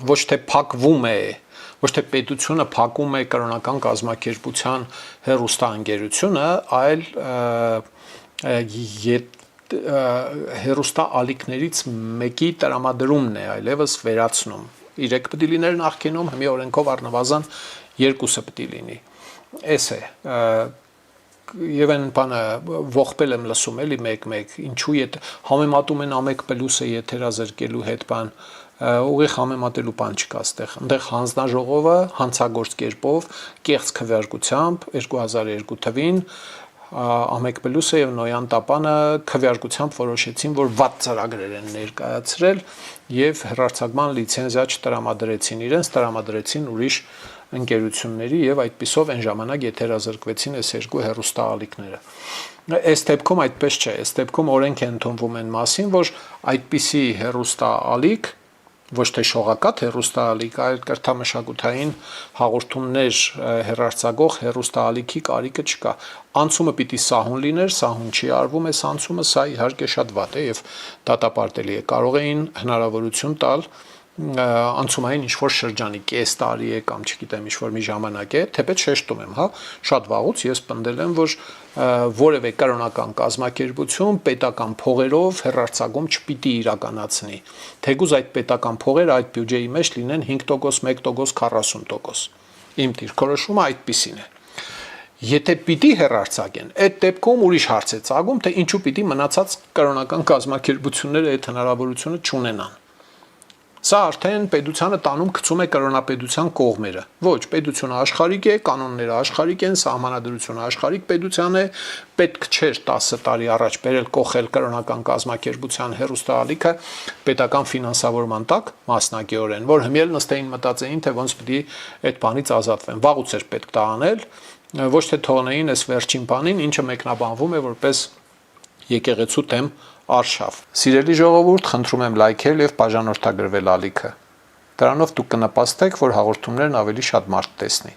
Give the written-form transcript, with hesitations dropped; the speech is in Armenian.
ոչ թե փակվում է, ոչ թե պետությունը փակում է կրոնական կազմակերպության հեռուստաընկերությունը, այլ հեռուստա ալիքներից մեկի տրամադրումն է այլևս վերացնում։ 3 պետք է լիներ նախկինում, հիմա օրենքով առնվազն 2-ը պետք է լինի։ Էս է։ Եվ այն բանը ողբել եմ լսում էլի մեկ-մեկ, ինչու է համեմատում են ԱՄԵԿ+-ը եթերազրկելու հետ բան, ուղիղ համեմատելու բան չկա այստեղ։ Այնտեղ հանձնաժողովը հանցագործ կերպով կեղծ քվեարկությամբ 2002 թվին ԱՄԵԿ+-ը եւ Նոյան Տապանը քվեարկությամբ որոշեցին, որ վատ ծրագրեր են ներկայացրել եւ հեռարձակման լիցենզիա չտրամադրեցին իրենց, տրամադրեցին ուրիշ ընկերությունների եւ այդպիսով այն ժամանակ եթերազրկվեցին այս երկու հեռուստաալիքները։ Այս դեպքում այդպես չէ, այս դեպքում օրենք է ընդունվում այն մասին, որ այդպիսի հեռուստաալիք ոչ թե շողակաթ հեռուստաալիք, այլ կրթամշակութային հաղորդումներ հեռարձակող հեռուստաալիքի կարիքը չկա։ Անցումը պիտի սահուն լիներ, սահուն չի արվում այս անցումը, սա իհարկե շատ վատ է եւ դատապարտելի է։ Կարող էին հնարավորություն տալ անցումային ինչ-որ շրջանի կես տարի է կամ չգիտեմ ինչ-որ մի ժամանակ է, թեպետ շեշտում եմ, հա, շատ վաղուց ես պնդել եմ, որ որևէ կրոնական կազմակերպություն պետական փողերով հեռարձակում չպիտի իրականացնի։ Թեկուզ այդ պետական փողերը այդ բյուջեի մեջ լինեն 5%, 1%, 40%։ Իմ դիրքորոշումը այդպիսին է։ Եթե պիտի հեռարձակեն, այդ դեպքում ուրիշ հարց է ծագում, թե ինչու պիտի մնացած կրոնական կազմակերպությունները այդ հնարավորությունը չունենան։ Սա արդեն պետությանը տանում գցում է կրոնապետության կողմերը։ Ոչ, պետությունը աշխարհիկ է, կանոնները աշխարհիկ են, սահմանադրությունը աշխարհիկ պետության է, պետք չէր 10 տարի առաջ բերել կողել կրոնական կազմակերպության հեռուստաալիքը պետական ֆինանսավորման տակ մասնակիորեն, որ հիմել նստեին մտածեին, թե ոնց պիտի այդ բանից ազատվեն։ Վաղուց էր պետք դա անել, ոչ թե թողնեին այս վերջին բանին, ինչը մեկնաբանվում է որպես եկեղեցու թեմ արշավ։ Սիրելի ժողովուրդ, խնդրում եմ լայքել եւ բաժանորդագրվել ալիքը։ Դրանով դուք կնպաստեք, որ հաղորդումներն ավելի շատ մարդ տեսնի։